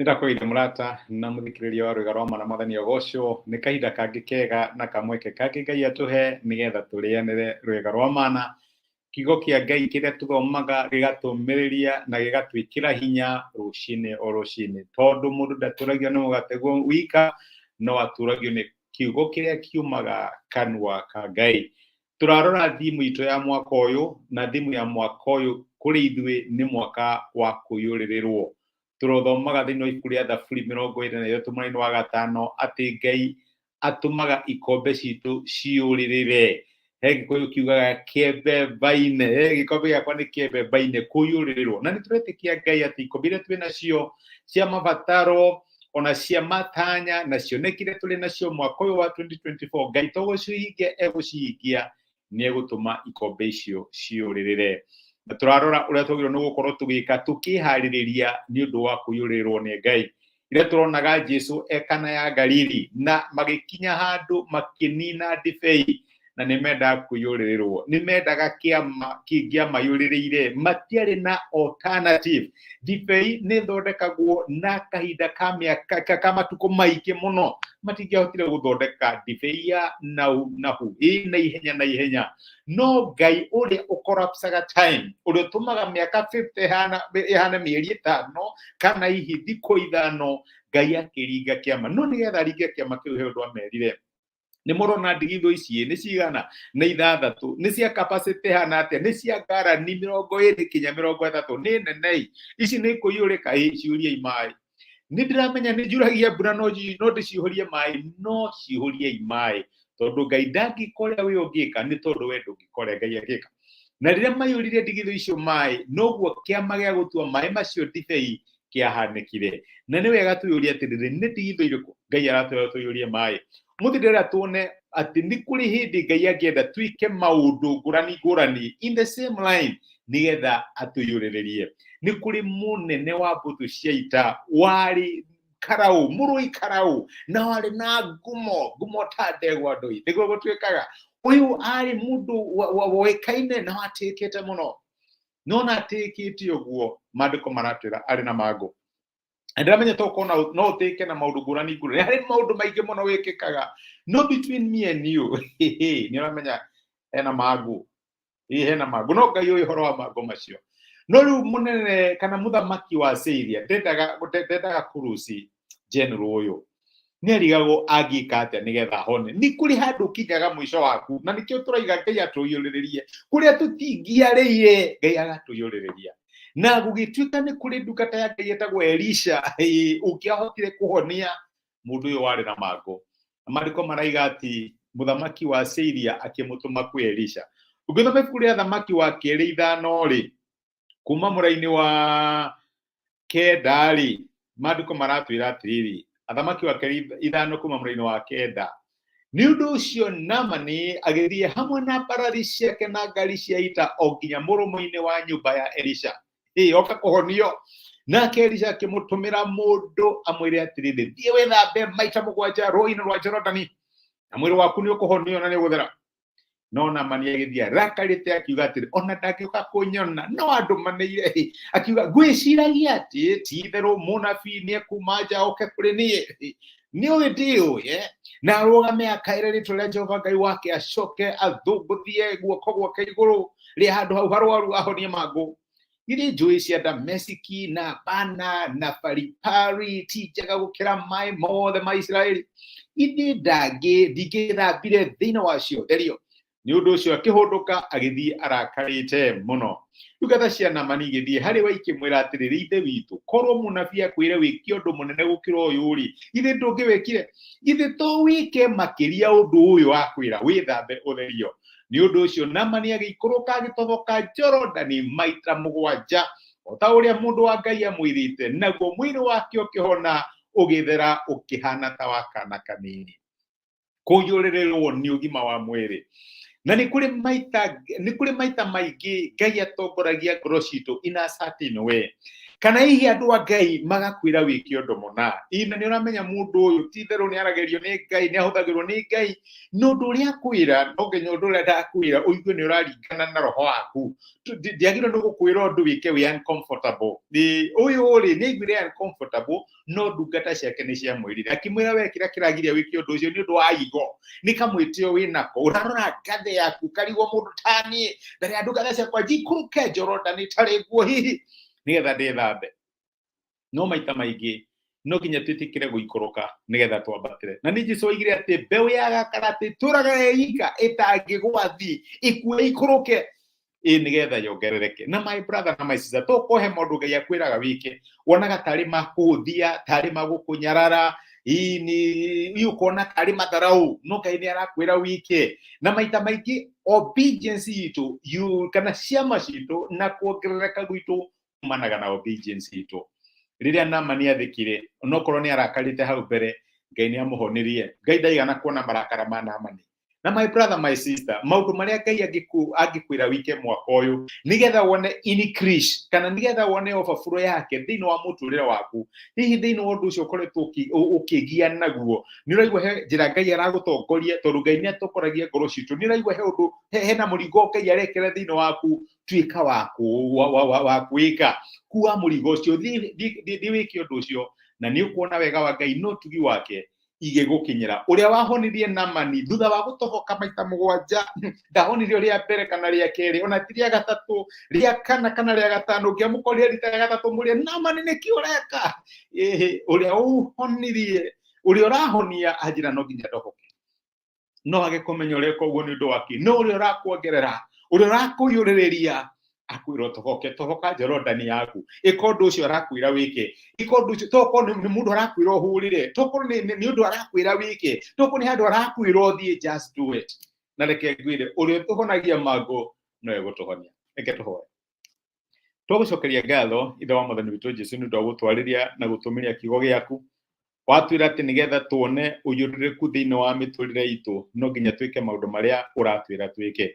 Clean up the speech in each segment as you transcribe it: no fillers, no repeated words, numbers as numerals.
Nĩndakwĩire mũrata na mũthikĩrĩria wa rwĩga rwa mana mwathani Ogosho, nĩ kahinda kangĩ kega na kamweke kangĩ Ngai atũhe nĩgetha tũrĩanĩre rwĩga rwa mana, kiugo kĩa Ngai kĩrĩa tũthomaga gĩgatũmĩrĩria na gĩgatwĩkĩra hinya rũcinĩ o rũcinĩ, tondũ mũndũ ndatũragio nĩ mũgate wika, no atũragio nĩ kiugo kĩrĩa kiumaga kanua ka Ngai. Tũrarora thimu itũ ya mwaka ũyũ, na thimu ya mwaka ũyũ kũrĩ ithuĩ nĩ mwaka wa kũiyũrĩrĩrwo. Tũrothomaga thĩinĩ wa ibuku rĩa Thaburi 23 mweri wa gatano atĩ Ngai atũmaga ikombe citũ ciyũrĩrĩre. He Gĩkũyũ kiugaga kĩembe baine, gĩkombe gĩakwa nĩ kĩembe baine, kũiyũrĩrĩrwo. Na nĩtũretĩkia Ngai atĩ ikombe iria twĩ nacio cia mabataro ona cia matanya na cionekire tũrĩ nacio mwaka ũyũ wa 2024, Ngai to gũcihingia egũcihingia, nĩ egũtũma ikombe icio ciyũrĩrĩre. Na tũrarora ũrĩa twagĩrĩirwo nĩ gũkorwo tũgĩka tũkĩharĩrĩria nĩ ũndũ wa kũiyũrĩrĩrwo nĩ Ngai. Ĩrĩa tũronaga Jesũ Kana ya Galili na magĩkinya handũ makĩnina ndibei na nĩmendaga kũiyũrĩrĩrwo, nĩmendaga kĩama kĩngĩamayũrĩrĩire, matiarĩ na alternative. Ndibei nĩthondekagwo na kahinda ka mĩaka ka matukũ maingĩ mũno, matingĩahotire gũthondeka ndibei ya nahu na ihenya, no Ngai ũrĩa ũkorapsaga time, ũrĩa ũtũmaga mĩaka 50 ĩhane mĩeri 5 kana hihi thikũ 5, Ngai akĩringa kĩama. No nĩgetha aringe kĩama kĩu he ũndũ amerire. Nĩ mũrona ndigithũ ici nĩ cigana na 6, nĩ cia capacity hana atĩa, nĩ cia ngarani 20 kinya 30, nĩ nene ici nĩ kũiyũrĩka ciũriai maĩ. Nĩ ndĩramenya nĩ njuragia mbura no ndĩcihũrie maĩ, no cihũriei maĩ, tondũ Ngai ndangĩkorĩa wĩ ũngĩka, nĩ tondũ we ndũngĩkorĩa Ngai agĩka. Na rĩrĩa maiyũrire ndigithũ icio maĩ, noguo kĩama gĩa gũtua maĩ macio ndibei kĩahanĩkire. Na nĩ wega tũiyũrie atĩrĩrĩ, nĩ ndigithũ irĩkũ Ngai aratwĩra tũiyũrie maĩ? Mũthĩ ndĩrenda tuone atĩ nĩ kũrĩ hĩndĩ Ngai angĩenda twĩke maũndũ ngũrani in the same line nĩgetha atũiyũrĩrĩrie. Nĩ kũrĩ mũnene wa mbũtũ cia ita warĩ karaũ, mũrũi karaũ, na warĩ na ngumo ta ndegwa ndũi, nĩguo gũtuĩkaga. Ũyũ arĩ mũndũ woĩkaine na watĩkĩte mũno, no na atĩkĩte ũguo maandĩko maratwĩra arĩ na mangũ. Ndĩramenya tokorwo no ũtĩke na maũndũ ngũrani, harĩ maũndũ maingĩ mũno wĩkĩkaga, no between me and you, nĩ ũramenya hena mangũ, hena mangũ, no Ngai ũyũ ũhoro wa mangũ macio. No rĩu mũnene kana mũthamaki wa Syria ndendaga kũruci general ũyũ, nĩ erigagwo angĩka atĩa nĩgetha ahone. Nĩ kũrĩ handũ ũkinyaga mũico waku, na nĩkĩo tũraiga Ngai atũiyũrĩrĩrie, kũrĩa tũtingĩarĩire Ngai agatũiyũrĩrĩria. Na gũgĩtuĩka nĩ kũrĩ ndungata ya Ngai etagwo Elisha ũngĩahotire kũhonia mũndũ ũyũ warĩ na mangũ. Maandĩko maraiga atĩ mũthamaki wa Syria akĩmũtũma kwĩ Elisha. Ũngĩthoma ibuku rĩa Thamaki wa Kerĩ 5 kuma mũraini wa 9, maandĩko maratwĩra atĩrĩrĩ, Thamaki wa Kerĩ 5 kuma mũraini wa 9, nĩ ũndũ ũcio Naamani agĩthiĩ hamwe na mbarathi ciake na ngari cia ita o nginya mũrũmo-inĩ wa nyũmba ya Elisha. Oka kũhonio. Nake Elisha akĩmũtũmĩra mũndũ amwĩre atĩrĩrĩ, thiĩ wĩthambe maita 7 rũĩ-inĩ rwa Jorodani, na mwĩrĩ waku nĩ ũkũhonio na nĩ ũgũthera. No Naamani agĩthiĩ arakarĩte akiuga atĩrĩ, ona ndangĩũka kũnyona, no andũ maneire. Akiuga, ngwĩciragia atĩ ti-itherũ mũnabii nĩ ekuma nja oke kũrĩ niĩ, nĩ ũĩ ndĩũĩ, na arũgame akaĩre rĩtwa rĩa Jehova Ngai wake, acoke athũngũthie guoko gwake igũrũ rĩa handũ hau harwaru ahonie mangũ. Githĩ njũĩ cia Dameski na Bana na Faripari ti njega gũkĩra maĩ mothe ma Isiraeli? Githĩ ndingĩthambire thĩinĩ wacio therio? Nĩ ũndũ ũcio akĩhũndũka agĩthiĩ arakarĩte mũno. Ndungata cia Naamani igĩthiĩ harĩ we ikĩmwĩra atĩrĩrĩ, ithe witũ, korwo mũnabii akwĩre wĩke ũndũ mũnene gũkĩra ũyũ-rĩ, githĩ ndũngĩwĩkire? Githĩ to wĩke makĩria ũndũ ũyũ akwĩra, wĩthambe ũtherio? Nĩ ũndũ ũcio Naamani agĩikũrũka agĩtobока Jorodani maita 7, o ta ũrĩa mũndũ wa Ngai amwĩrĩte, naguo mwĩrĩ wake ũkĩhona ũgĩthera ũkĩhana ta wa kana kanini. Kũiyũrĩrĩrwo nĩ ũgima wa mwĩrĩ. Na nĩ kũrĩ maita maingĩ Ngai atongoragia ngoro citũ in a certain way. kana hihi andũ a Ngai magakwĩra wĩke ũndũ mũna. Ina nĩ ũramenya mũndũ ũyũ ti therũ nĩ aragerio nĩ Ngai, nĩ ahũthagĩrwo nĩ Ngai. No ũndũ ũrĩa akwĩra no nginya ũndũ ũrĩa ndakwĩra ũigue nĩ ũraringana na roho waku. Ndiagĩrĩirwo nĩ gũkwĩra ũndũ wĩke wĩ uncomfortable. Ũyũ rĩ nĩ aiguire uncomfortable, no ndungata ciake nĩ ciamwĩrire. Akĩmwĩra we kĩrĩa kĩragiria wĩke ũndũ ũcio nĩ ũndũ wa higo. Nĩ kamwĩtĩo wĩnako. Ũrarora ngathe yaku karigwo mũndũ ta niĩ. Mbere ya ndungata ciakwa njikũrũke Jorodani itarĩ nguo hihi nĩgetha ndĩthambe. No maita maingĩ no nginya twĩtĩkĩre gũikũrũka nĩgetha twambatĩre. Na nĩ Jesũ oigire atĩ mbeũ ya gatagatĩ tũũraga ĩika ĩtangĩgwa thĩ ĩkue ikũrũke nĩgetha yongerereke. Na my brother na my sister, tũkohe maũndũ Ngai akwĩraga wĩke wonaga tarĩ makũhũthia, tarĩ magũkũnyarara, ũkona tarĩ matharaũ, no Ngai nĩ arakwĩra wĩke. Na maita maingĩ obedience itũ kana ciama citũ na kuongerereka gwitũ kumanaga na obedience itũ. Rĩrĩa Naamani athĩkire onokorwo nĩ arakarĩte hau mbere, Ngai nĩ amũhonirie. Ngai ndaigana kuona marakara ma Naamani. Na my brother my sister, maũndũ marĩa Ngai angĩkwĩra wĩke mwaka ũyũ nĩgetha wone increase kana nĩgetha wone overflow yake thĩinĩ wa mũtũrĩre waku, hihi thĩinĩ wa ũndũ ũcio ũkoretwo ũkĩgia naguo, nĩ ũraigua he njĩra Ngai aragũtongoria tondũ Ngai nĩ atokoragia ngoro citũ. Nĩ ũraigua he ũndũ hena mũrigo Ngai arekĩra thĩinĩ waku, tuĩka wa kwĩka kuwa mũrigo ũcio thiĩ wĩke ũndũ ũcio, na nĩ ũkuona wega wa Ngai no tugi wake igĩgũkinyĩra. Ũrĩa wahonirie Naamani thutha wa gũtoboka maita 7 ndahonirie rĩa mbere kana rĩa kerĩ, ona ti rĩa gatatũ, rĩa kana kana rĩa gatano. Ũngĩamũkorire rita rĩa gatatũ mũrĩa Naamani nĩkĩ ũreka? Ũrĩa ũhonirie, ũrĩa ũrahonia anjĩra no nginya ndohoke, no age kũmenya ũreka ũguo nĩ ũndũ wake, no ũrĩa ũrakuongerera, ũrĩa ũrakũiyũrĩrĩria akwĩra toboka Jorodani yaku, ĩka ũndũ ũcio arakwĩra wĩke, ĩka ũndũ ũcio tokorwo nĩ mũndũ arakwĩra ũhũrĩre, tokorwo nĩ ũndũ arakwĩra wĩke, tokorwo nĩ handũ arakwĩra ũthiĩ, just do it. Na reke ngwĩre ũrĩa ũtũhonagia mangũ no egũtũhonia. Reke tũhoe. Tũgũcokeria ngatho ithe wa Mwathani witũ Jesũ nĩ ũndũ wa gũtwarĩria na gũtũmĩria kiugo gĩaku. Watwĩra atĩ nĩgetha tuone ũiyũrĩrĩku thĩinĩ wa mĩtũrĩre itũ no nginya twĩke maũndũ marĩa ũratwĩra twĩke.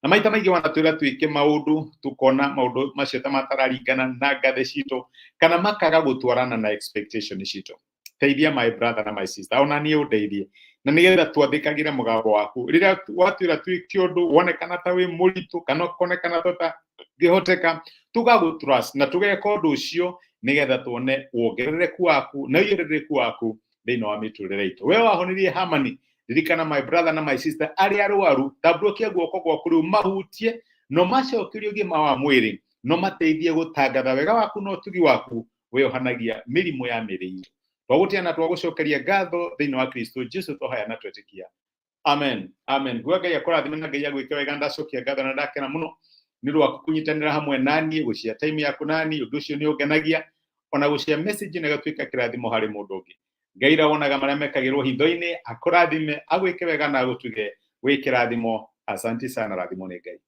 Na maita maingĩ wanatwĩra twĩke maũndũ tukona maũndũ macio ta matararingana na ngathe citũ kana makaga gũtwarana na expectation citũ. Teithia my brother na my sister, ona niĩ ũndeithie na nĩgetha twathĩkagĩre mũgambo waku. Rĩrĩa watwĩra twĩke ũndũ wonekana ta wĩ mũritũ kana ũkonekana ta ngĩhoteka, tũgagũtrust na tũgeka ũndũ ũcio nĩgetha tuone wongerereku waku na ũiyũrĩrĩku waku thĩinĩ wa mĩtũrĩre itũ. We wahonirie Hamani, ririkana my brother na my sister arĩa arũaru, tambũrũkia guoko gwaku rĩu mahutie no macokerie ũgima wa mwĩrĩ, no mateithie gũtangatha wega waku na ũtugi waku weyohanagia mĩrimũ ya mĩrĩ itũ. Twagũtia na twagũcokeria ngatho thĩinĩ wa Kristo Jesũ tũhaya na twetĩkia. Amen. Amen. Ngai akũrathime na Ngai agwĩke wega. Ndacokia ngatho na ndakena mũno nĩ ũndũ wa kũnyitanĩra hamwe naniĩ, gũcia time yaku naniĩ, ũndũ ũcio nĩ ũngenagia, ona gũcia message na gatuĩka kĩrathimo harĩ mũndũ ũngĩ. Ngai rawonaga marĩa mekagĩrwo hitho-inĩ, akũrathime, agwĩke wega na agũtuge wĩ kĩrathimo. Asante sana, rathimo nĩ Ngai.